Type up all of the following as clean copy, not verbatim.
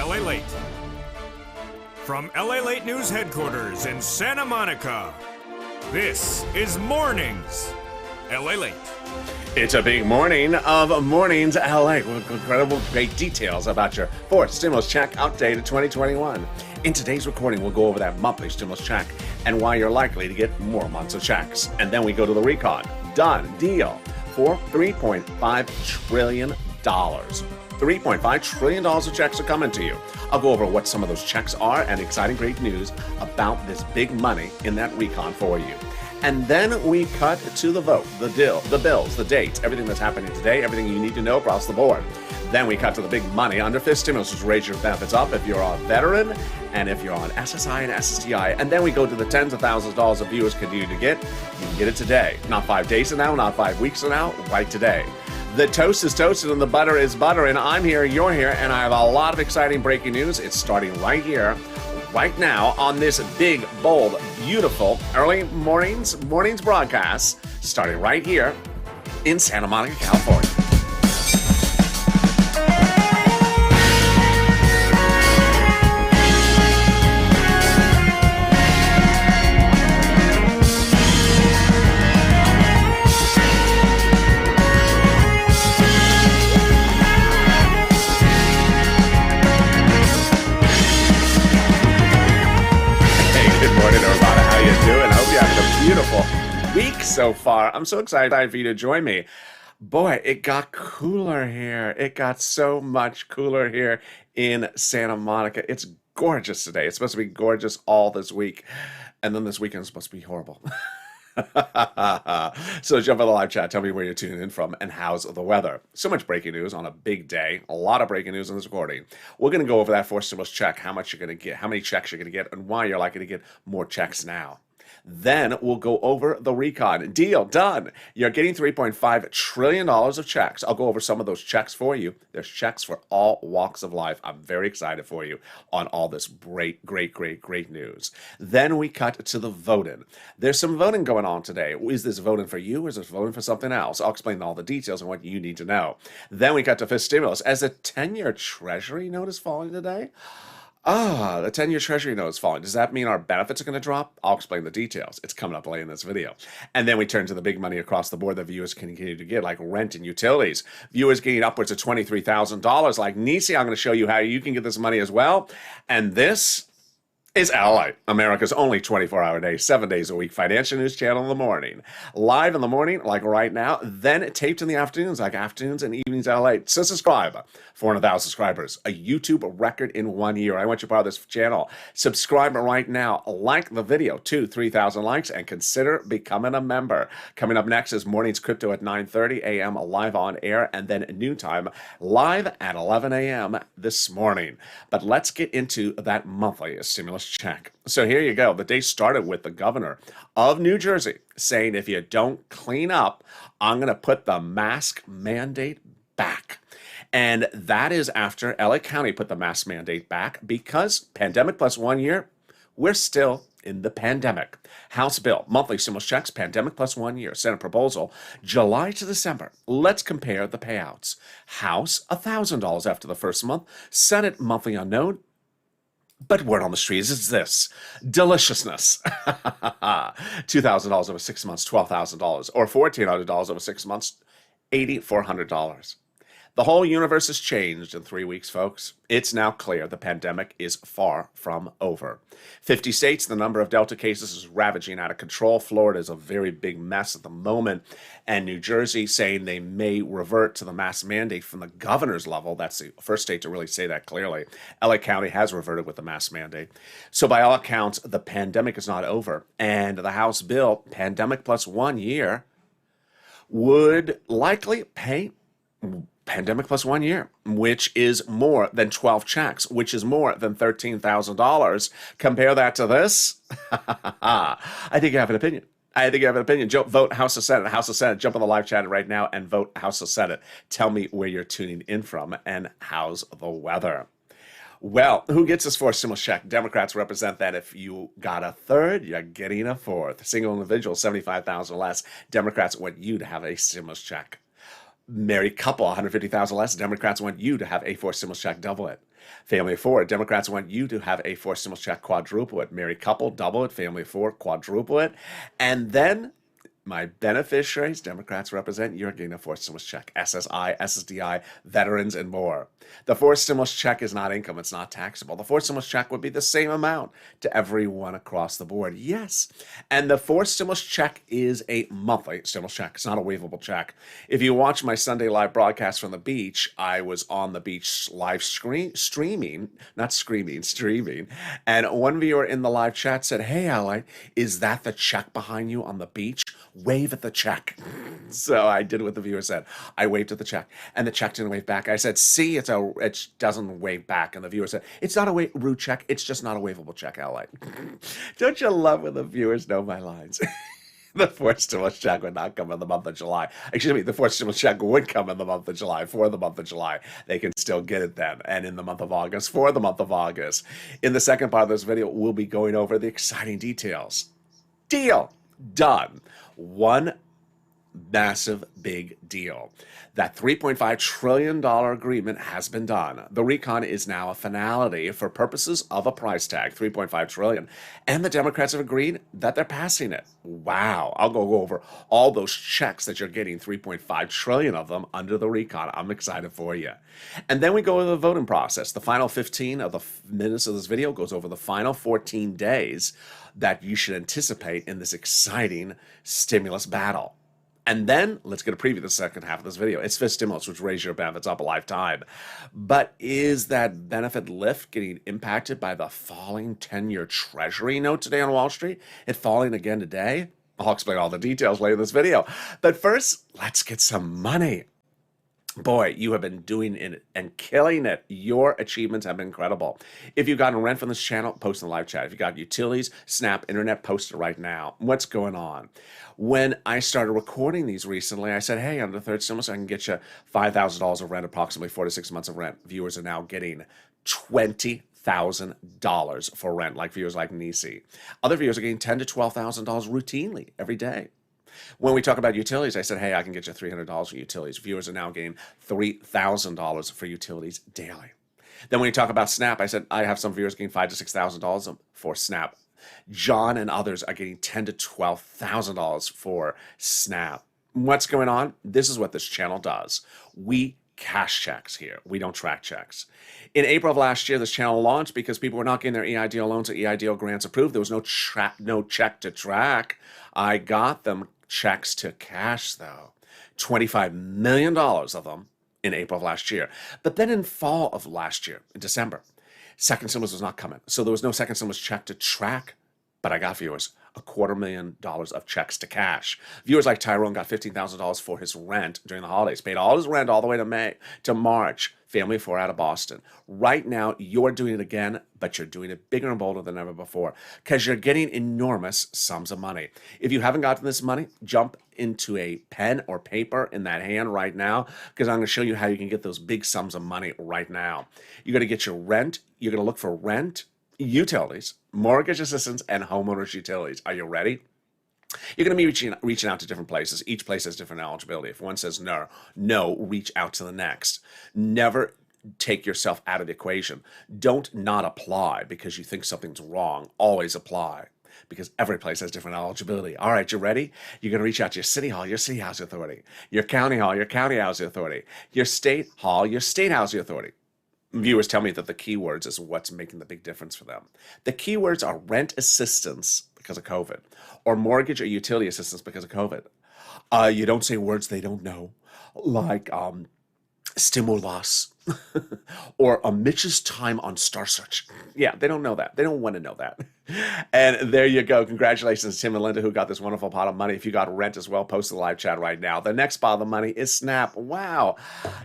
LALATE. From LALATE News Headquarters in Santa Monica, this is Mornings LALATE. It's a big morning of Mornings LA with incredible great details about your fourth stimulus check outdated 2021. In today's recording, we'll go over that monthly stimulus check and why you're likely to get more months of checks. And then we go to the recon. Done deal for $3.5 trillion. $3.5 trillion of checks are coming to you. I'll go over what some of those checks are and exciting great news about this big money in that recon for you. And then we cut to the vote, the deal, the bills, the dates, everything that's happening today, everything you need to know across the board. Then we cut to the big money under fifth stimulus, which raise your benefits up if you're a veteran and if you're on SSI and SSDI. And then we go to the tens of thousands of dollars of viewers continue to get. You can get it today. Not 5 days from now, not 5 weeks from now, right today. The toast is toasted and the butter is butter, and I'm here, you're here, and I have a lot of exciting breaking news. It's starting right here, right now, on this big, bold, beautiful early mornings broadcast, starting right here in Santa Monica, California. Beautiful week so far. I'm so excited for you to join me. Boy, it got cooler here. It got so much cooler here in Santa Monica. It's gorgeous today. It's supposed to be gorgeous all this week. And then this weekend is supposed to be horrible. So jump on the live chat. Tell me where you're tuning in from and how's the weather. So much breaking news on a big day. A lot of breaking news in this recording. We're going to go over that fourth stimulus check, how much you're going to get, how many checks you're going to get, and why you're likely to get more checks now. Then we'll go over the recon. Deal done. You're getting $3.5 trillion of checks. I'll go over some of those checks for you. There's checks for all walks of life. I'm very excited for you on all this great news. Then we cut to the voting. There's some voting going on today. Is this voting for you or is this voting for something else? I'll explain all the details and what you need to know. Then we cut to fifth stimulus. As the 10-year Treasury note is falling today, the 10-year Treasury note is falling. Does that mean our benefits are going to drop? I'll explain the details. It's coming up later in this video. And then we turn to the big money across the board that viewers can continue to get, like rent and utilities. Viewers getting upwards of $23,000. Like Nisi, I'm going to show you how you can get this money as well. And this is LALATE, America's only 24-hour day, 7 days a week financial news channel in the morning. Live in the morning, like right now, then taped in the afternoons, like afternoons and evenings LALATE. So subscribe. 400,000 subscribers, a YouTube record in 1 year. I want you to be part of this channel. Subscribe right now. Like the video, 3,000 likes, and consider becoming a member. Coming up next is Mornings Crypto at 9:30 a.m. live on air, and then noontime live at 11 a.m. this morning. But let's get into that monthly stimulus check. So here you go. The day started with the governor of New Jersey saying, if you don't clean up, I'm going to put the mask mandate back. And that is after LA County put the mask mandate back because pandemic plus 1 year, we're still in the pandemic. House bill, monthly stimulus checks, pandemic plus 1 year. Senate proposal, July to December. Let's compare the payouts. House, $1,000 after the first month. Senate, monthly unknown. But word on the streets is this: deliciousness. $2,000 over 6 months, $12,000, or $1,400 over 6 months, $8,400. The whole universe has changed in 3 weeks, folks. It's now clear the pandemic is far from over. 50 states, the number of Delta cases is ravaging out of control. Florida is a very big mess at the moment. And New Jersey saying they may revert to the mask mandate from the governor's level. That's the first state to really say that clearly. LA County has reverted with the mask mandate. So by all accounts, the pandemic is not over. And the House bill, pandemic plus 1 year, would likely pay pandemic plus 1 year, which is more than 12 checks, which is more than $13,000. Compare that to this. I think you have an opinion. Vote House of Senate. House of Senate. Jump on the live chat right now and vote House of Senate. Tell me where you're tuning in from and how's the weather. Well, who gets this fourth stimulus check? Democrats represent that if you got a third, you're getting a fourth. Single individual, $75,000 less. Democrats want you to have a stimulus check. Married couple, 150,000 less. Democrats want you to have a forced stimulus check, double it. Family of four, Democrats want you to have a forced stimulus check, quadruple it. Married couple, double it. Family of four, quadruple it. And then my beneficiaries, Democrats represent, you're getting a forced stimulus check, SSI, SSDI, veterans, and more. The forced stimulus check is not income, it's not taxable. The forced stimulus check would be the same amount to everyone across the board. Yes. And the forced stimulus check is a monthly stimulus check. It's not a waivable check. If you watch my Sunday live broadcast from the beach, I was on the beach live streaming, not screaming, streaming. And one viewer in the live chat said, "Hey, Ally, is that the check behind you on the beach? Wave at the check." So I did what the viewer said. I waved at the check, and the check didn't wave back. I said, "See, it doesn't wave back." And the viewer said, "It's not a rude check. It's just not a waivable check, Ally." Don't you love when the viewers know my lines? The forced stimulus check would not come in the month of July. Excuse me, the forced stimulus check would come in the month of July. For the month of July, they can still get it then. And in the month of August, for the month of August. In the second part of this video, we'll be going over the exciting details. Deal done. One massive big deal. That $3.5 trillion agreement has been done. The recon is now a finality for purposes of a price tag, $3.5 trillion. And the Democrats have agreed that they're passing it. Wow. I'll go over all those checks that you're getting, $3.5 trillion of them under the recon. I'm excited for you. And then we go over the voting process. The final 15 of the minutes of this video goes over the final 14 days that you should anticipate in this exciting stimulus battle. And then let's get a preview of the second half of this video. It's fifth stimulus, which raise your benefits up a lifetime. But is that benefit lift getting impacted by the falling 10-year Treasury note today on Wall Street? It falling again today? I'll explain all the details later in this video. But first, let's get some money. Boy, you have been doing it and killing it. Your achievements have been incredible. If you've gotten rent from this channel, post in the live chat. If you got utilities, Snap, internet, post it right now. What's going on? When I started recording these recently, I said, hey, under the third stimulus, I can get you $5,000 of rent, approximately 4 to 6 months of rent. Viewers are now getting $20,000 for rent, like viewers like Nisi. Other viewers are getting $10,000 to $12,000 routinely every day. When we talk about utilities, I said, hey, I can get you $300 for utilities. Viewers are now getting $3,000 for utilities daily. Then when you talk about Snap, I said, I have some viewers getting $5,000 to $6,000 for Snap. John and others are getting $10,000 to $12,000 for Snap. What's going on? This is what this channel does. We cash checks here. We don't track checks. In April of last year, this channel launched because people were not getting their EIDL loans or EIDL grants approved. There was no check to track. I got them checks to cash, though. $25 million of them in April of last year. But then in fall of last year, in December, second stimulus was not coming. So there was no second stimulus check to track. But I got viewers, $250,000 of checks to cash. Viewers like Tyrone got $15,000 for his rent during the holidays. Paid all his rent all the way to March. Family of four out of Boston. Right now, you're doing it again, but you're doing it bigger and bolder than ever before because you're getting enormous sums of money. If you haven't gotten this money, jump into a pen or paper in that hand right now because I'm going to show you how you can get those big sums of money right now. You're going to get your rent. You're going to look for rent, utilities, mortgage assistance, and homeowners utilities. Are you ready? You're going to be reaching out to different places. Each place has different eligibility. If one says no, reach out to the next. Never take yourself out of the equation. Don't not apply because you think something's wrong. Always apply because every place has different eligibility. All right, you ready? You're going to reach out to your city hall, your city housing authority, your county hall, your county housing authority, your state hall, your state housing authority. Viewers tell me that the keywords is what's making the big difference for them. The keywords are rent assistance because of COVID, or mortgage or utility assistance because of COVID. You don't say words they don't know, like stimulus or Mitch's time on Star Search. Yeah, they don't know that. They don't want to know that. And there you go. Congratulations, Tim and Linda, who got this wonderful pot of money. If you got rent as well, post the live chat right now. The next pot of money is Snap. Wow.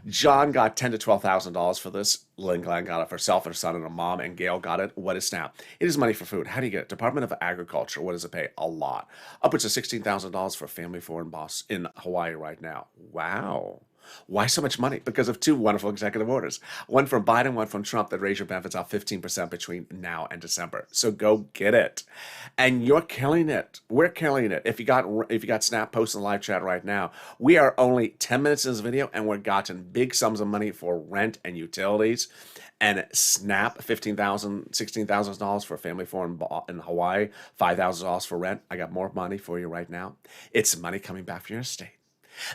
John got $10,000 to $12,000 for this. Lynn Glenn got it for herself, her son, and her mom, and Gail got it. What is Snap? It is money for food. How do you get it? Department of Agriculture. What does it pay? A lot. Upwards of $16,000 for a family of four in Hawaii right now. Wow. Why so much money? Because of two wonderful executive orders. One from Biden, one from Trump that raise your benefits out 15% between now and December. So go get it. And you're killing it. We're killing it. If you got Snap, post in the live chat right now. We are only 10 minutes in this video and we're gotten big sums of money for rent and utilities. And Snap, $15,000, $16,000 for a family in Hawaii, $5,000 for rent. I got more money for you right now. It's money coming back from your estate.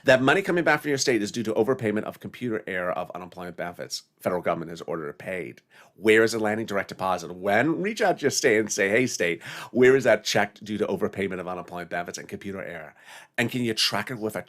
That money coming back from your state is due to overpayment of computer error of unemployment benefits. Federal government has ordered it paid. Where is it landing? Direct deposit. When? Reach out to your state and say, hey, state, where is that check due to overpayment of unemployment benefits and computer error? And can you track it with a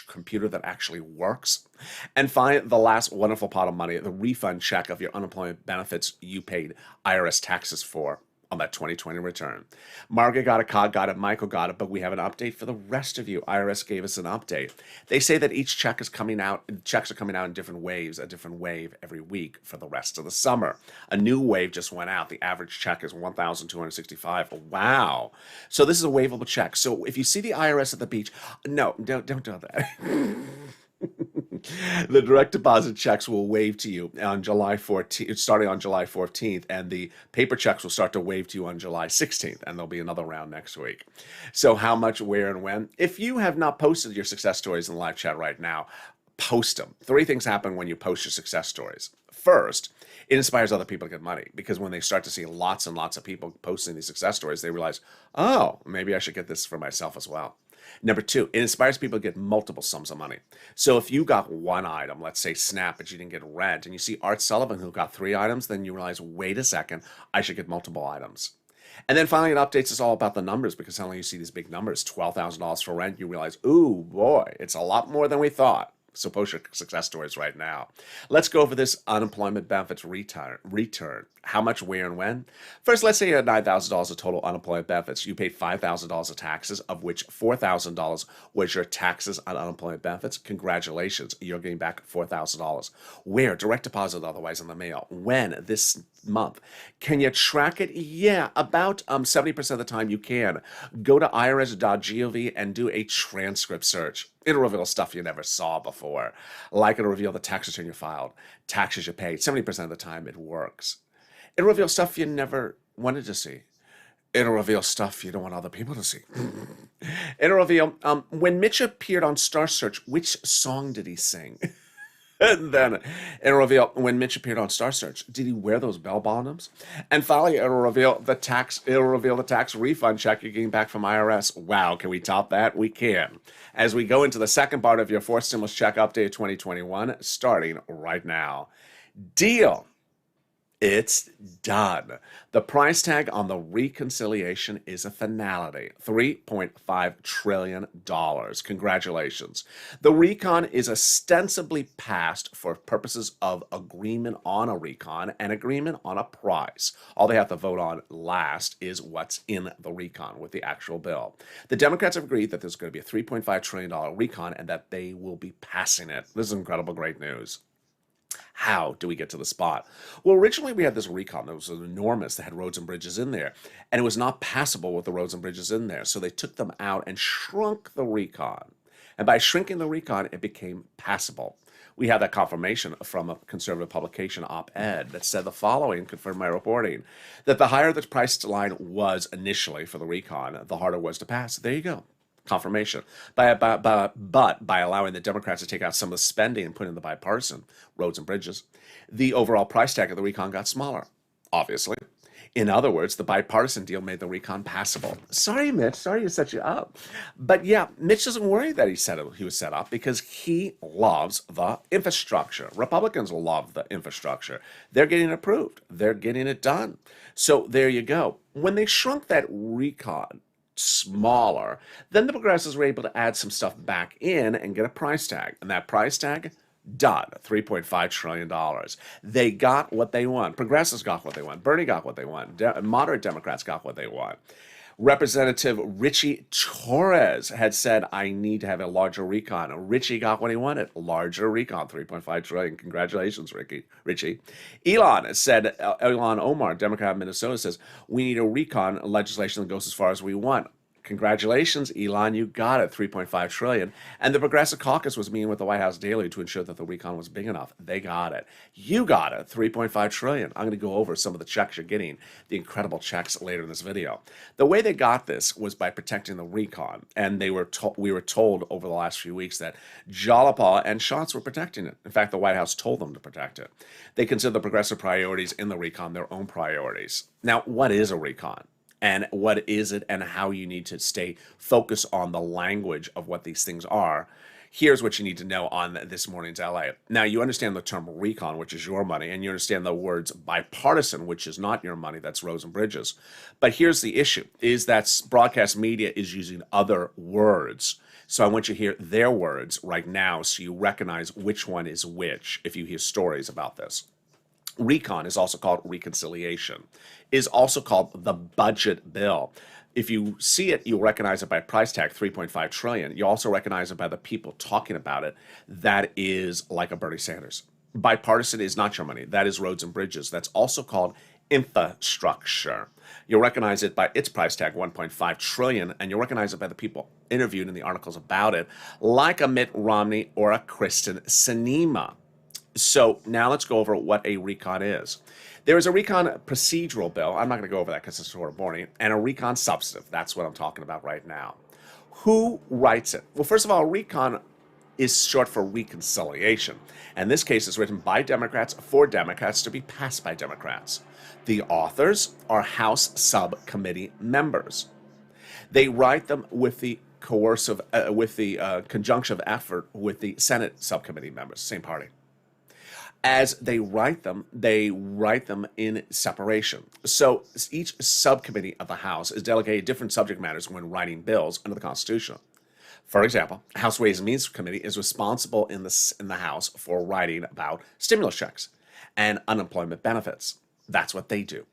computer that actually works? And finally, the last wonderful pot of money, the refund check of your unemployment benefits you paid IRS taxes for on that 2020 return. Margaret got it, Cog got it, Michael got it, but we have an update for the rest of you. IRS gave us an update. They say that each check is coming out, checks are coming out in different waves, a different wave every week for the rest of the summer. A new wave just went out. The average check is $1,265. Wow. So this is a waveable check. So if you see the IRS at the beach, no, don't do that. The direct deposit checks will wave to you on July 14th, starting on July 14th, and the paper checks will start to wave to you on July 16th, and there'll be another round next week. So how much, where, and when? If you have not posted your success stories in the live chat right now, post them. 3 things happen when you post your success stories. First, it inspires other people to get money, because when they start to see lots and lots of people posting these success stories, they realize, oh, maybe I should get this for myself as well. Number 2, it inspires people to get multiple sums of money. So if you got one item, let's say Snap, but you didn't get rent, and you see Art Sullivan who got 3 items, then you realize, wait a second, I should get multiple items. And then finally, it updates us all about the numbers, because suddenly you see these big numbers, $12,000 for rent, you realize, ooh, boy, it's a lot more than we thought. So post your success stories right now. Let's go over this unemployment benefits return. How much, where, and when? First, let's say you had $9,000 of total unemployment benefits. You paid $5,000 of taxes, of which $4,000 was your taxes on unemployment benefits. Congratulations, you're getting back $4,000. Where? Direct deposit, otherwise in the mail. When? This month. Can you track it? Yeah, about 70% of the time you can. Go to irs.gov and do a transcript search. It'll reveal stuff you never saw before. Like it'll reveal the tax return you filed, taxes you paid. 70% of the time it works. It'll reveal stuff you never wanted to see. It'll reveal stuff you don't want other people to see. It'll reveal, when Mitch appeared on Star Search, which song did he sing? And then it'll reveal, when Mitch appeared on Star Search, did he wear those bell bottoms? And finally, it'll reveal the tax refund check you're getting back from IRS. Wow, can we top that? We can. As we go into the second part of your 4th stimulus check update 2021, starting right now. Deal. It's done. The price tag on the reconciliation is a finality. $3.5 trillion. Congratulations. The recon is ostensibly passed for purposes of agreement on a recon and agreement on a price. All they have to vote on last is what's in the recon with the actual bill. The Democrats have agreed that there's going to be a $3.5 trillion recon and that they will be passing it. This is incredible, great news. How do we get to the spot? Well, originally we had this recon that was enormous that had roads and bridges in there, and it was not passable with the roads and bridges in there. So they took them out and shrunk the recon. And by shrinking the recon, it became passable. We have that confirmation from a conservative publication op-ed that said the following, confirmed my reporting, that the higher the price line was initially for the recon, the harder it was to pass. There you go. Confirmation. But by allowing the Democrats to take out some of the spending and put in the bipartisan roads and bridges, the overall price tag of the recon got smaller, obviously. In other words, the bipartisan deal made the recon passable. Sorry, Mitch. Sorry to set you up. But yeah, Mitch doesn't worry that he was set up because he loves the infrastructure. Republicans love the infrastructure. They're getting it approved. They're getting it done. So there you go. When they shrunk that recon smaller, then the progressives were able to add some stuff back in and get a price tag. And that price tag, done, $3.5 trillion. They got what they want. Progressives got what they want. Bernie got what they want. Moderate Democrats got what they want. Representative Richie Torres had said, I need to have a larger recon. Richie got what he wanted. Larger recon, $3.5 trillion. Congratulations, Richie. Elon Omar, Democrat of Minnesota, says, we need a recon legislation that goes as far as we want. Congratulations, Elon, you got it, 3.5 trillion. And the Progressive Caucus was meeting with the White House daily to ensure that the recon was big enough. They got it. You got it, 3.5 trillion. I'm going to go over some of the checks you're getting, the incredible checks later in this video. The way they got this was by protecting the recon, and we were told over the last few weeks that Jalapa and Schatz were protecting it. In fact, the White House told them to protect it. They consider the progressive priorities in the recon their own priorities. Now, what is a recon? And what is it, and how you need to stay focused on the language of what these things are. Here's what you need to know on this morning's LA. Now, you understand the term recon, which is your money, and you understand the words bipartisan, which is not your money, that's roads and bridges. But here's the issue, is that broadcast media is using other words. So I want you to hear their words right now so you recognize which one is which if you hear stories about this. Recon is also called reconciliation, is also called the budget bill. If you see it, you'll recognize it by price tag, 3.5 trillion. You also recognize it by the people talking about it. That is like a Bernie Sanders. Bipartisan is not your money. That is roads and bridges. That's also called infrastructure. You'll recognize it by its price tag, 1.5 trillion, and you'll recognize it by the people interviewed in the articles about it, like a Mitt Romney or a Kristen Sinema. So now let's go over what a recon is. There is a recon procedural bill. I'm not going to go over that because it's sort of boring. And a recon substantive. That's what I'm talking about right now. Who writes it? Well, first of all, recon is short for reconciliation. And this case is written by Democrats for Democrats to be passed by Democrats. The authors are House subcommittee members. They write them with the conjunctive effort with the Senate subcommittee members, same party. As they write them in separation. So each subcommittee of the House is delegated different subject matters when writing bills under the Constitution. For example, House Ways and Means Committee is responsible in the House for writing about stimulus checks and unemployment benefits. That's what they do.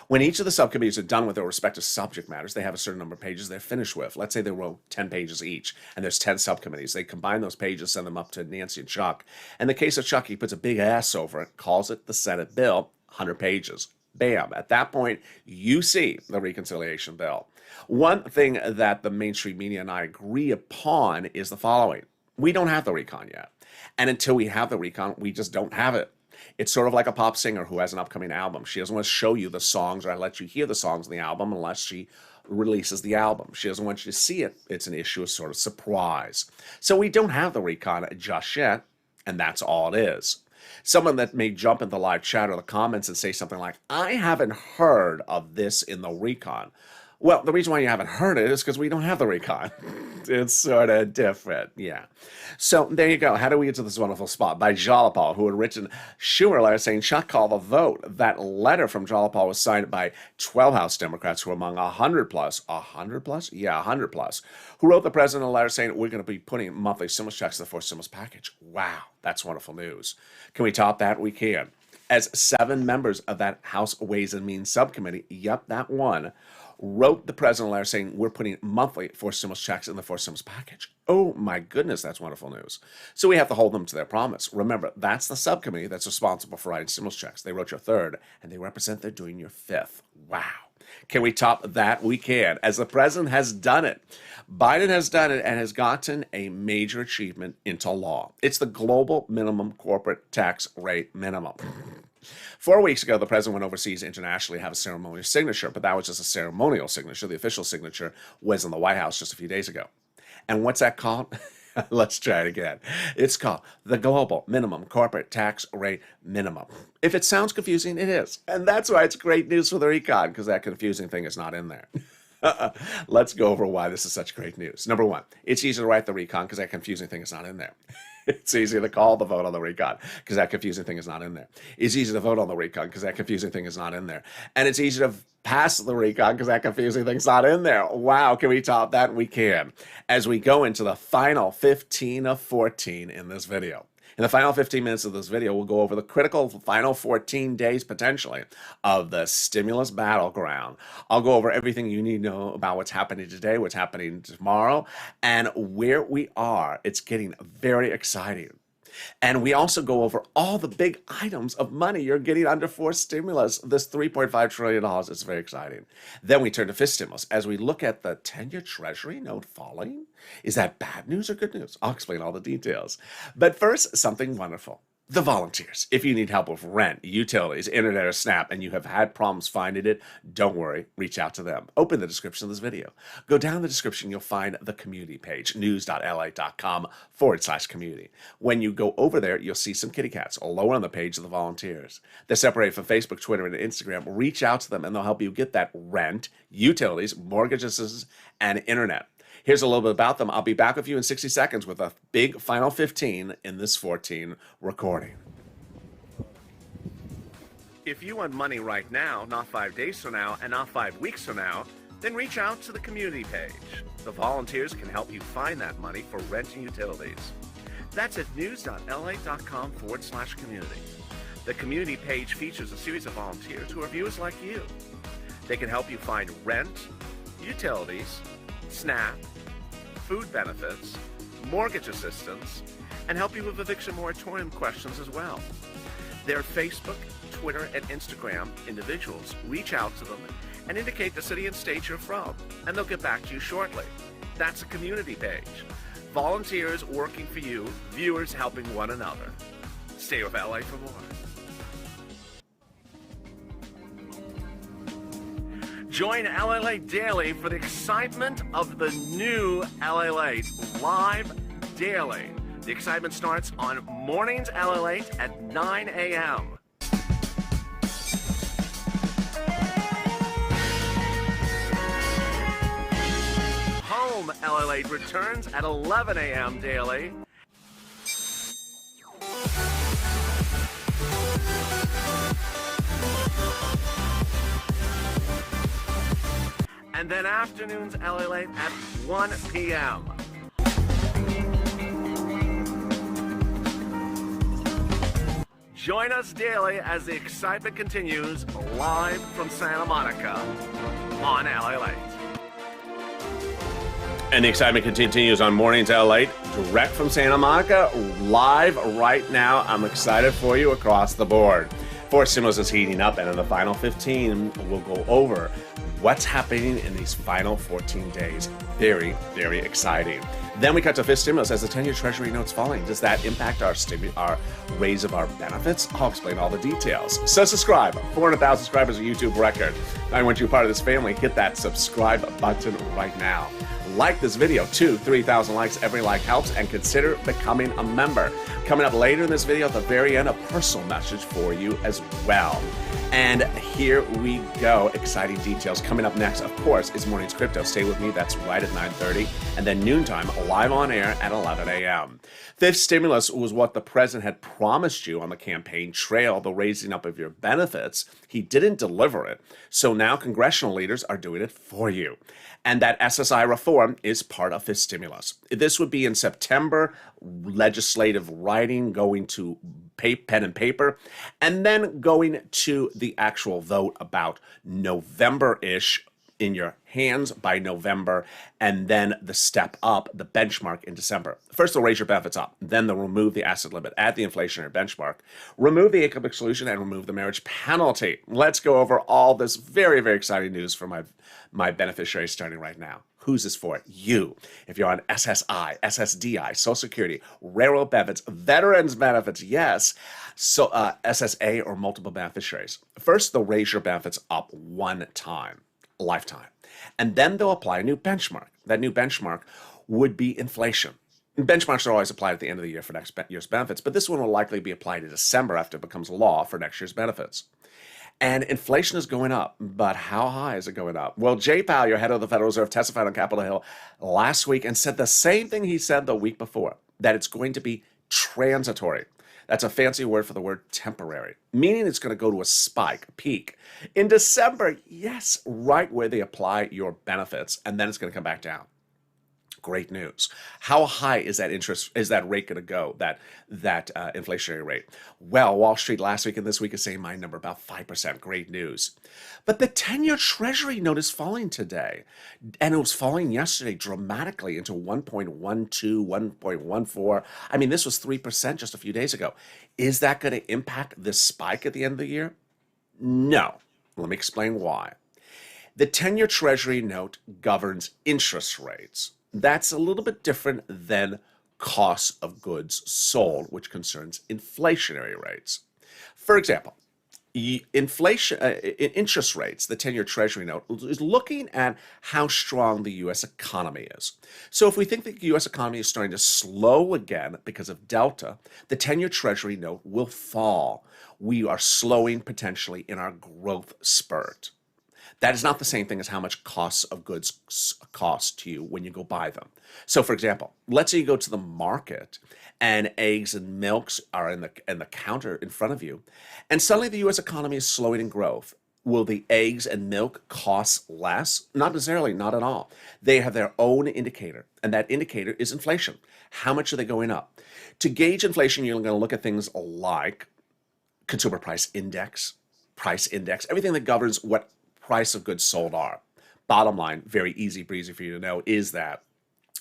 When each of the subcommittees are done with their respective subject matters, they have a certain number of pages they're finished with. Let's say they wrote 10 pages each, and there's 10 subcommittees. They combine those pages, send them up to Nancy and Chuck. In the case of Chuck, he puts a big ass over it, calls it the Senate bill, 100 pages. Bam. At that point, you see the reconciliation bill. One thing that the mainstream media and I agree upon is the following. We don't have the recon yet. And until we have the recon, we just don't have it. It's sort of like a pop singer who has an upcoming album. She doesn't want to show you the songs or let you hear the songs in the album unless she releases the album. She doesn't want you to see it. It's an issue of sort of surprise. So we don't have the recon just yet, and that's all it is. Someone that may jump in the live chat or the comments and say something like, I haven't heard of this in the recon. Well, the reason why you haven't heard it is because we don't have the recon. It's sort of different, yeah. So there you go. How do we get to this wonderful spot? By Jalapal, who had written Schumer letter saying, Chuck, call the vote. That letter from Jalapal was signed by 12 House Democrats who were among 100 plus, 100 plus? Yeah, 100 plus, who wrote the president a letter saying, we're going to be putting monthly stimulus checks in the fourth stimulus package. Wow, that's wonderful news. Can we top that? We can. As 7 members of that House Ways and Means subcommittee, yep, that one, wrote the president a letter saying we're putting monthly fourth stimulus checks in the fourth stimulus package. Oh my goodness, that's wonderful news. So we have to hold them to their promise. Remember, that's the subcommittee that's responsible for writing stimulus checks. They wrote your third, and they represent they're doing your fifth. Wow. Can we top that? We can. As the president has done it. Biden has done it and has gotten a major achievement into law. It's the global minimum corporate tax rate minimum. 4 weeks ago, the president went overseas internationally to have a ceremonial signature, but that was just a ceremonial signature. The official signature was in the White House just a few days ago. And what's that called? Let's try it again. It's called the Global Minimum Corporate Tax Rate Minimum. If it sounds confusing, it is. And that's why it's great news for the recon, because that confusing thing is not in there. Let's go over why this is such great news. Number one, it's easy to write the recon because that confusing thing is not in there. It's easy to call the vote on the recon because that confusing thing is not in there. It's easy to vote on the recon because that confusing thing is not in there. And it's easy to pass the recon because that confusing thing's not in there. Wow, can we top that? We can. As we go into the final 15 of 14 in this video. In the final 15 minutes of this video, we'll go over the critical final 14 days, potentially, of the stimulus battleground. I'll go over everything you need to know about what's happening today, what's happening tomorrow, and where we are. It's getting very exciting. And we also go over all the big items of money you're getting under forced stimulus. This $3.5 trillion is very exciting. Then we turn to fifth stimulus as we look at the 10-year Treasury note falling. Is that bad news or good news? I'll explain all the details. But first, something wonderful. The volunteers. If you need help with rent, utilities, internet, or SNAP, and you have had problems finding it, don't worry, reach out to them. Open the description of this video. Go down the description, you'll find the community page, news.la.com/community. When you go over there, you'll see some kitty cats lower on the page of the volunteers. They're separated from Facebook, Twitter, and Instagram. Reach out to them, and they'll help you get that rent, utilities, mortgage assistance, and internet. Here's a little bit about them. I'll be back with you in 60 seconds with a big final 15 in this 14 recording. If you want money right now, not 5 days from now, and not 5 weeks from now, then reach out to the community page. The volunteers can help you find that money for rent and utilities. That's at news.la.com/community. The community page features a series of volunteers who are viewers like you. They can help you find rent, utilities, SNAP, food benefits, mortgage assistance, and help you with eviction moratorium questions as well. Their Facebook, Twitter, and Instagram individuals reach out to them and indicate the city and state you're from, and they'll get back to you shortly. That's a community page. Volunteers working for you, viewers helping one another. Stay with LA for more. Join LALATE Daily for the excitement of the new LALATE live daily. The excitement starts on Mornings LALATE at 9 a.m. Home LALATE returns at 11 a.m. daily. And then afternoons LALATE at 1 p.m. Join us daily as the excitement continues live from Santa Monica on LALATE. And the excitement continues on Mornings LALATE, direct from Santa Monica, live right now. I'm excited for you across the board. Fourth stimulus is heating up, and in the final 15, we'll go over what's happening in these final 14 days. Very, very exciting. Then we cut to fifth stimulus as the 10-year Treasury note's falling. Does that impact our raise of our benefits? I'll explain all the details. So subscribe. 400,000 subscribers, a YouTube record. I want you a part of this family. Hit that subscribe button right now. Like this video, 3,000 likes. Every like helps, and consider becoming a member. Coming up later in this video, at the very end, a personal message for you as well. And here we go. Exciting details. Coming up next, of course, is Morning's Crypto. Stay with me. That's right at 9:30. And then noontime, live on air at 11 a.m. Fifth stimulus was what the president had promised you on the campaign trail, the raising up of your benefits. He didn't deliver it. So now congressional leaders are doing it for you. And that SSI reform is part of this stimulus. This would be in September, legislative writing going to pen and paper, and then going to the actual vote about November-ish in your hands by November, and then the step up, the benchmark in December. First, they'll raise your benefits up. Then they'll remove the asset limit, add the inflationary benchmark, remove the income exclusion, and remove the marriage penalty. Let's go over all this very, very exciting news for my beneficiaries starting right now. Who's this for? You. If you're on SSI, SSDI, Social Security, railroad benefits, veterans benefits, yes, so SSA or multiple beneficiaries. First, they'll raise your benefits up one time, lifetime. And then they'll apply a new benchmark. That new benchmark would be inflation. Benchmarks are always applied at the end of the year for next year's benefits, but this one will likely be applied in December after it becomes law for next year's benefits. And inflation is going up, but how high is it going up? Well, Jay Powell, your head of the Federal Reserve, testified on Capitol Hill last week and said the same thing he said the week before, that it's going to be transitory. That's a fancy word for the word temporary, meaning it's going to go to a spike, a peak. In December, yes, right where they apply your benefits, and then it's going to come back down. Great news. How high is that rate going to go, that inflationary rate? Well, Wall Street last week and this week is saying my number about 5%. Great news. But the 10-year Treasury note is falling today, and it was falling yesterday dramatically into 1.12, 1.14. I mean, this was 3% just a few days ago. Is that going to impact this spike at the end of the year? No. Let me explain why. The 10-year Treasury note governs interest rates. That's a little bit different than cost of goods sold, which concerns inflationary rates. For example, interest rates, the 10-year Treasury note, is looking at how strong the U.S. economy is. So if we think the U.S. economy is starting to slow again because of Delta, the 10-year Treasury note will fall. We are slowing potentially in our growth spurt. That is not the same thing as how much costs of goods cost to you when you go buy them. So, for example, let's say you go to the market and eggs and milks are in the counter in front of you, and suddenly the U.S. economy is slowing in growth. Will the eggs and milk cost less? Not necessarily, not at all. They have their own indicator, and that indicator is inflation. How much are they going up? To gauge inflation, you're going to look at things like consumer price index, everything that governs what price of goods sold are. Bottom line, very easy breezy for you to know, is that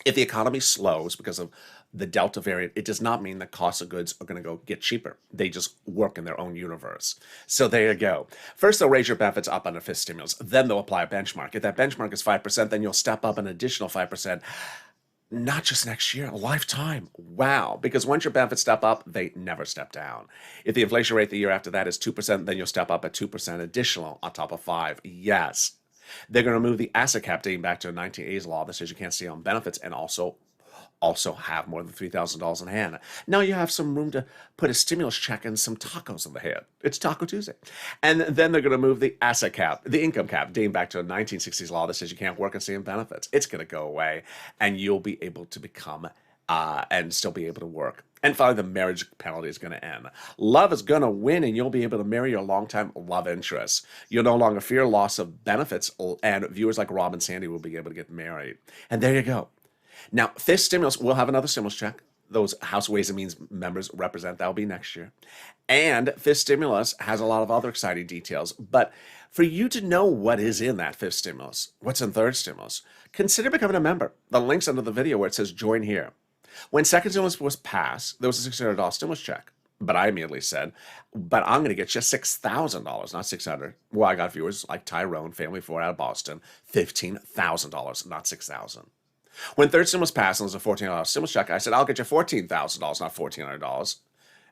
if the economy slows because of the Delta variant, it does not mean that costs of goods are going to go get cheaper. They just work in their own universe. So there you go. First, they'll raise your benefits up on a fifth stimulus. Then they'll apply a benchmark. If that benchmark is 5%, then you'll step up an additional 5%. Not just next year, a lifetime. Wow. Because once your benefits step up, they never step down. If the inflation rate the year after that is 2%, then you'll step up at 2% additional on top of 5. Yes. They're going to move the asset cap dating back to a 1980s law that says you can't stay on benefits and also have more than $3,000 in hand. Now you have some room to put a stimulus check and some tacos in the head. It's Taco Tuesday. And then they're going to move the asset cap, the income cap, dating back to a 1960s law that says you can't work and stay in benefits. It's going to go away, and you'll be able to become and still be able to work. And finally, the marriage penalty is going to end. Love is going to win, and you'll be able to marry your longtime love interest. You'll no longer fear loss of benefits, and viewers like Rob and Sandy will be able to get married. And there you go. Now, fifth stimulus, we'll have another stimulus check. Those House Ways and Means members represent, that'll be next year. And fifth stimulus has a lot of other exciting details. But for you to know what is in that fifth stimulus, what's in third stimulus, consider becoming a member. The link's under the video where it says join here. When second stimulus was passed, there was a $600 stimulus check. But I immediately said, but I'm going to get you $6,000, not $600. Well, I got viewers like Tyrone, family 4 out of Boston, $15,000, not $6,000. When third stimulus passed and there was a $1,400 stimulus check, I said, I'll get you $14,000, not $1,400.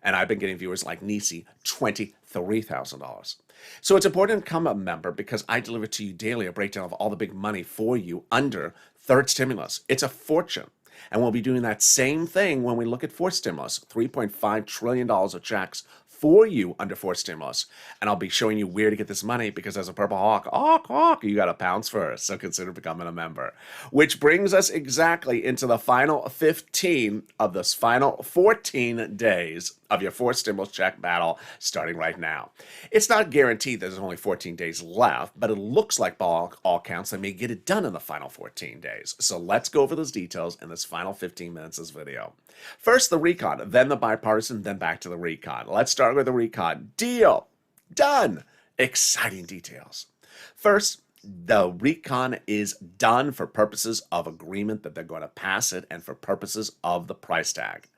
And I've been getting viewers like Nisi, $23,000. So it's important to become a member because I deliver to you daily a breakdown of all the big money for you under third stimulus. It's a fortune. And we'll be doing that same thing when we look at fourth stimulus, $3.5 trillion of checks for you under fourth stimulus. And I'll be showing you where to get this money because as a purple hawk, you got to pounce first. So consider becoming a member. Which brings us exactly into the final 15 of this final 14 days of your fourth stimulus check battle starting right now. It's not guaranteed that there's only 14 days left, but it looks like by all counts they may get it done in the final 14 days. So let's go over those details in this final 15 minutes of this video. First, the recon, then the bipartisan, then back to the recon. Let's start with the recon. Deal. Done. Exciting details. First, the recon is done for purposes of agreement that they're going to pass it and for purposes of the price tag.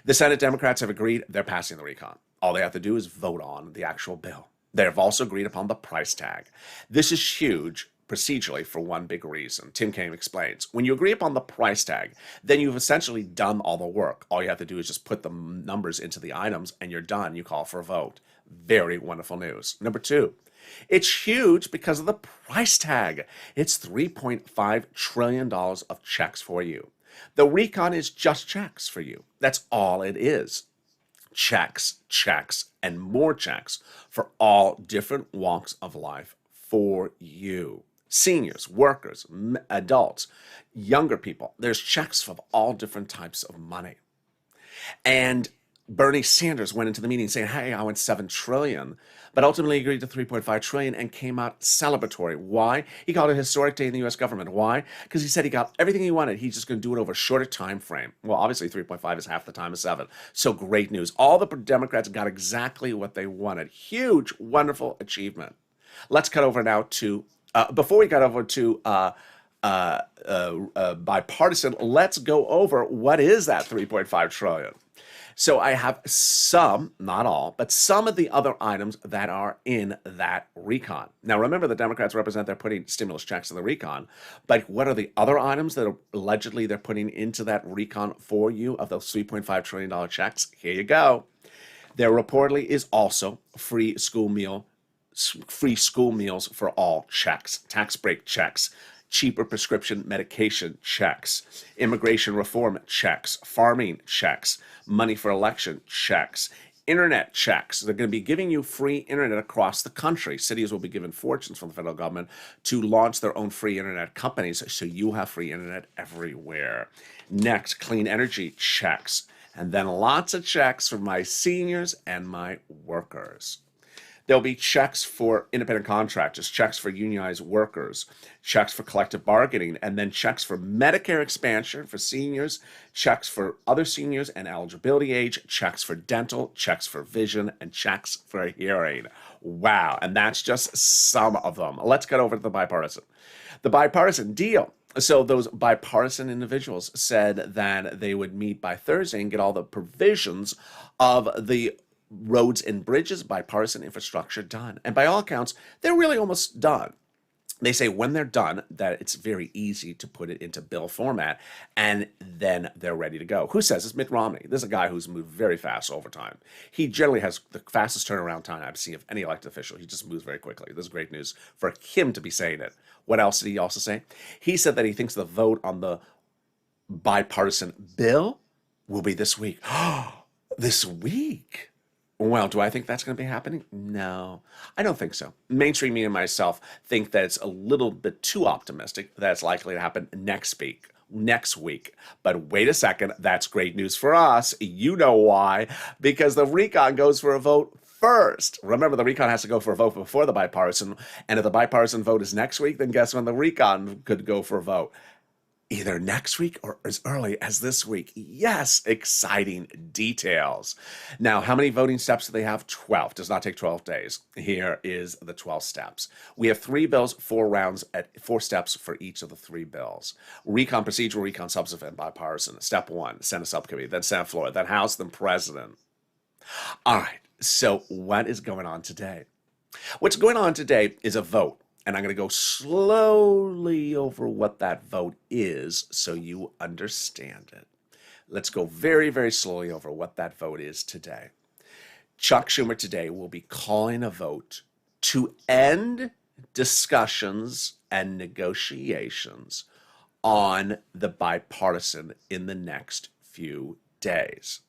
The Senate Democrats have agreed they're passing the recon. All they have to do is vote on the actual bill. They have also agreed upon the price tag. This is huge procedurally for one big reason. Tim Kaine explains. When you agree upon the price tag, then you've essentially done all the work. All you have to do is just put the numbers into the items and you're done. You call for a vote. Very wonderful news. Number two, it's huge because of the price tag. It's $3.5 trillion of checks for you. The recon is just checks for you. That's all it is. Checks, and more checks for all different walks of life for you. Seniors, workers, adults, younger people. There's checks of all different types of money. And Bernie Sanders went into the meeting saying, hey, I want $7 trillion. but ultimately agreed to 3.5 trillion and came out celebratory. Why? He called it a historic day in the U.S. government. Why? Because he said he got everything he wanted. He's just going to do it over a shorter time frame. Well, obviously 3.5 is half the time of 7. So great news. All the Democrats got exactly what they wanted. Huge, wonderful achievement. Let's cut over now to, before we got over to bipartisan, let's go over what is that 3.5 trillion. So I have some, not all, but some of the other items that are in that recon. Now, remember, the Democrats represent they're putting stimulus checks in the recon, but what are the other items that are allegedly they're putting into that recon for you of those $3.5 trillion checks? Here you go. There reportedly is also free school meals for all checks, tax break checks, cheaper prescription medication checks, immigration reform checks, farming checks, money for election checks, internet checks. They're going to be giving you free internet across the country. Cities will be given fortunes from the federal government to launch their own free internet companies, so you have free internet everywhere. Next, clean energy checks, and then lots of checks for my seniors and my workers. There'll be checks for independent contractors, checks for unionized workers, checks for collective bargaining, and then checks for Medicare expansion for seniors, checks for other seniors and eligibility age, checks for dental, checks for vision, and checks for hearing. Wow, and that's just some of them. Let's get over to the bipartisan. The bipartisan deal. So those bipartisan individuals said that they would meet by Thursday and get all the provisions of the roads and bridges, bipartisan infrastructure done. And by all accounts, they're really almost done. They say when they're done, that it's very easy to put it into bill format, and then they're ready to go. Who says? It's Mitt Romney. This is a guy who's moved very fast over time. He generally has the fastest turnaround time I've seen of any elected official. He just moves very quickly. This is great news for him to be saying it. What else did he also say? He said that he thinks the vote on the bipartisan bill will be this week. This week? Well, do I think that's going to be happening? No, I don't think so. Mainstream media and myself think that it's a little bit too optimistic that it's likely to happen next week. But wait a second, that's great news for us. You know why? Because the recon goes for a vote first. Remember, the recon has to go for a vote before the bipartisan. And if the bipartisan vote is next week, then guess when the recon could go for a vote? Either next week or as early as this week. Yes, exciting details. Now, how many voting steps do they have? 12. Does not take 12 days. Here is the 12 steps. We have 3 bills, 4 rounds at 4 steps for each of the 3 bills. Recon procedural, recon substantive, and bipartisan. Step 1, Senate subcommittee, then Senate floor, then House, then President. All right, so what is going on today? What's going on today is a vote. And I'm going to go slowly over what that vote is so you understand it. Let's go very, very slowly over what that vote is today. Chuck Schumer today will be calling a vote to end discussions and negotiations on the bipartisan in the next few days.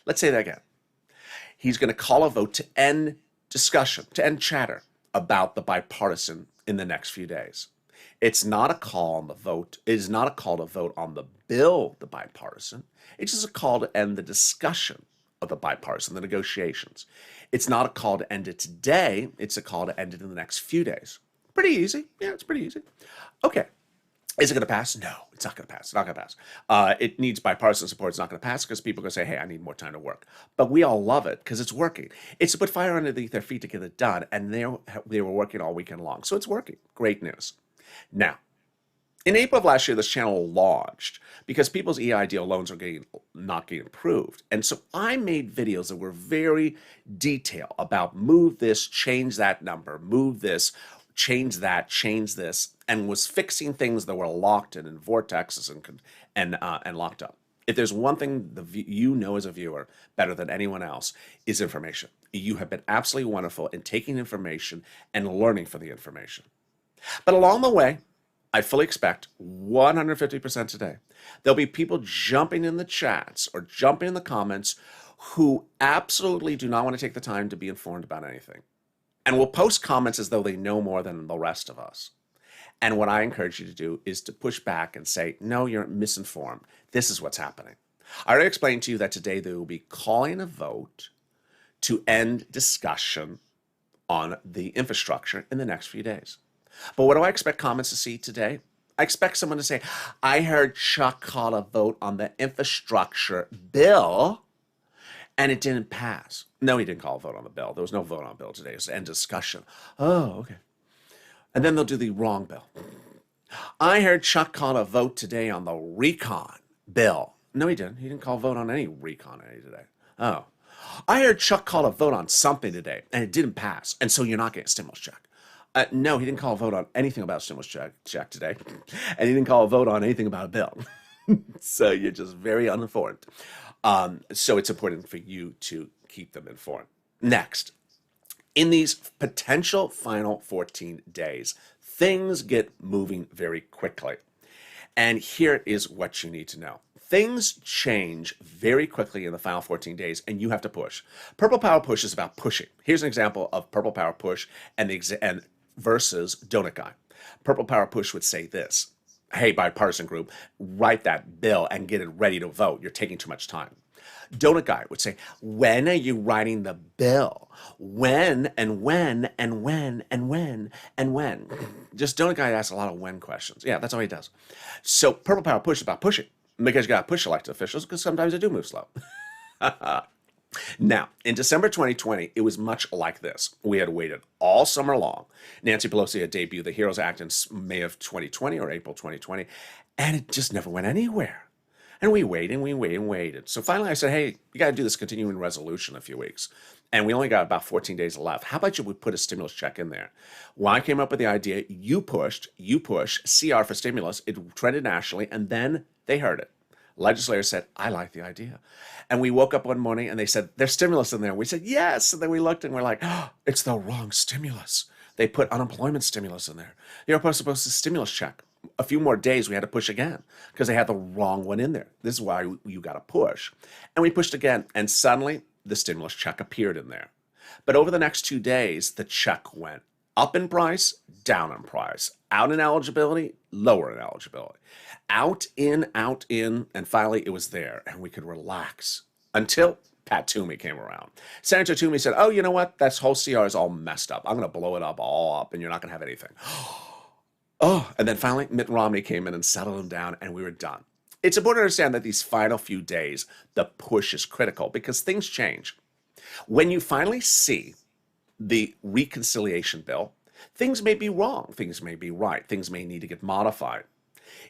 Let's say that again. He's going to call a vote to end discussion, to end chatter about the bipartisan in the next few days. It's not a call on the vote. It is not a call to vote on the bill, the bipartisan. It's just a call to end the discussion of the bipartisan, the negotiations. It's not a call to end it today. It's a call to end it in the next few days. Pretty easy. Yeah, it's pretty easy. Okay. Is it going to pass? No, it's not going to pass. It's not going to pass. It needs bipartisan support. It's not going to pass because people are going to say, hey, I need more time to work. But we all love it because it's working. It's to put fire underneath their feet to get it done. And they were working all weekend long. So it's working. Great news. Now, in April of last year, this channel launched because people's EIDL loans are not getting approved. And so I made videos that were very detailed about move this, change that number, move this, change that, change this, and was fixing things that were locked in vortexes and locked up. If there's one thing you know as a viewer better than anyone else is information. You have been absolutely wonderful in taking information and learning from the information. But along the way, I fully expect 150% today, there'll be people jumping in the chats or jumping in the comments who absolutely do not want to take the time to be informed about anything. And will post comments as though they know more than the rest of us. And what I encourage you to do is to push back and say, no, you're misinformed. This is what's happening. I already explained to you that today they will be calling a vote to end discussion on the infrastructure in the next few days. But what do I expect comments to see today? I expect someone to say, I heard Chuck call a vote on the infrastructure bill and it didn't pass. No, he didn't call a vote on the bill. There was no vote on the bill today. It was an end discussion. Oh, okay. And then they'll do the wrong bill. I heard Chuck call a vote today on the recon bill. No, he didn't. He didn't call a vote on any recon today. Oh. I heard Chuck call a vote on something today, and it didn't pass, and so you're not getting a stimulus check. No, he didn't call a vote on anything about a stimulus check today, and he didn't call a vote on anything about a bill. So you're just very uninformed. So it's important for you to keep them informed. Next, in these potential final 14 days, things get moving very quickly. And here is what you need to know. Things change very quickly in the final 14 days, and you have to push. Purple Power Push is about pushing. Here's an example of Purple Power Push and versus Donut Guy. Purple Power Push would say this: hey, bipartisan group, write that bill and get it ready to vote. You're taking too much time. Donut Guy would say, when are you writing the bill? When and when and when and when and when? Just Donut Guy asks a lot of when questions. Yeah, that's all he does. So Purple Power Push is about pushing, because you got to push elected officials, because sometimes they do move slow. Now, in December 2020, it was much like this. We had waited all summer long. Nancy Pelosi had debuted the HEROES Act in May of 2020 or April 2020, and it just never went anywhere. And we waited and we waited and waited. So finally I said, hey, you got to do this continuing resolution in a few weeks. And we only got about 14 days left. How about you would put a stimulus check in there? Well, I came up with the idea, you push, CR for stimulus. It trended nationally, and then they heard it. Legislators said, I like the idea. And we woke up one morning and they said, there's stimulus in there. We said, yes. And then we looked and we're like, oh, it's the wrong stimulus. They put unemployment stimulus in there. You're supposed to stimulus check. A few more days we had to push again because they had the wrong one in there. This is why you got to push. And we pushed again, and suddenly the stimulus check appeared in there. But over the next 2 days, the check went up in price, down in price, out in eligibility, lower in eligibility, out in, and finally it was there, and we could relax until Pat Toomey came around. Senator Toomey said, oh, you know what? That whole CR is all messed up. I'm going to blow it up all up, and you're not going to have anything. Oh, and then finally Mitt Romney came in and settled him down, and we were done. It's important to understand that these final few days, the push is critical because things change. When you finally see the reconciliation bill, things may be wrong, things may be right, things may need to get modified.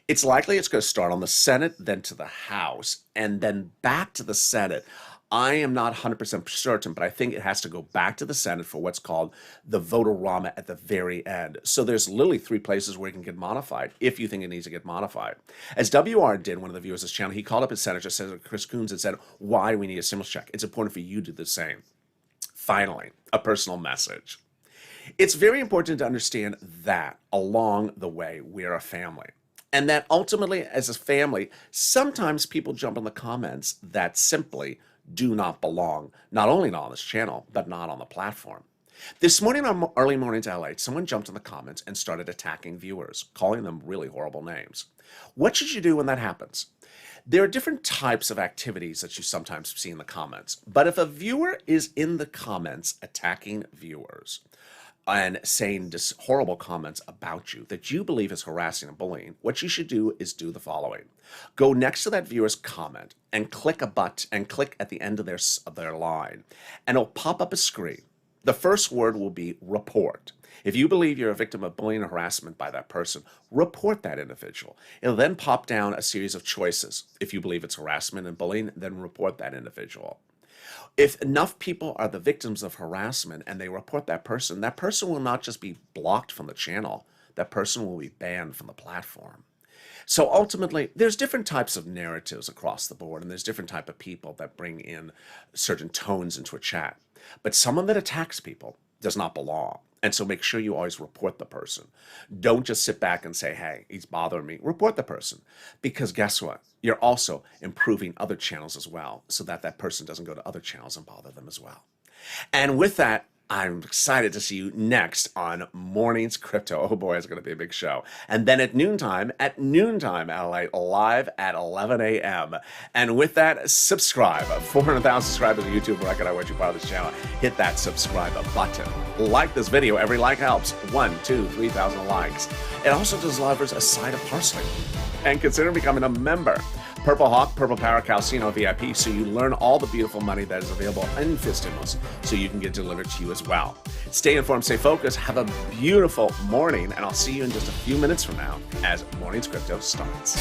It's likely it's going to start on the Senate, then to the House, and then back to the Senate. I am not 100% certain, but I think it has to go back to the Senate for what's called the vote-a-rama at the very end. So there's literally 3 places where it can get modified if you think it needs to get modified. As WR did, one of the viewers of this channel, he called up his senator, Senator Chris Coons, and said, why do we need a stimulus check? It's important for you to do the same. Finally, a personal message. It's very important to understand that along the way, we're a family. And that ultimately, as a family, sometimes people jump in the comments that simply do not belong, not only not on this channel, but not on the platform. This morning on Early Mornings LA, someone jumped in the comments and started attacking viewers, calling them really horrible names. What should you do when that happens? There are different types of activities that you sometimes see in the comments, but if a viewer is in the comments attacking viewers and saying just horrible comments about you that you believe is harassing and bullying, what you should do is do the following. Go next to that viewer's comment and click a button and click at the end of their line, and it'll pop up a screen. The first word will be report. If you believe you're a victim of bullying or harassment by that person, report that individual. It'll then pop down a series of choices. If you believe it's harassment and bullying, then report that individual. If enough people are the victims of harassment and they report that person will not just be blocked from the channel, that person will be banned from the platform. So ultimately, there's different types of narratives across the board, and there's different type of people that bring in certain tones into a chat. But someone that attacks people does not belong. And so make sure you always report the person. Don't just sit back and say, hey, he's bothering me. Report the person. Because guess what? You're also improving other channels as well, so that that person doesn't go to other channels and bother them as well. And with that, I'm excited to see you next on Mornings Crypto. Oh boy, it's going to be a big show. And then at noontime LA, live at 11 a.m. And with that, subscribe. 400,000 subscribers on YouTube record. I want you part of this channel. Hit that subscribe button. Like this video. Every like helps. 1, 2, 3,000 likes. It also delivers a side of parsley. And consider becoming a member. Purple Hawk, Purple Power Calcino VIP, so you learn all the beautiful money that is available in Fistimals, so you can get delivered to you as well. Stay informed, stay focused, have a beautiful morning, and I'll see you in just a few minutes from now as Mornings Crypto starts.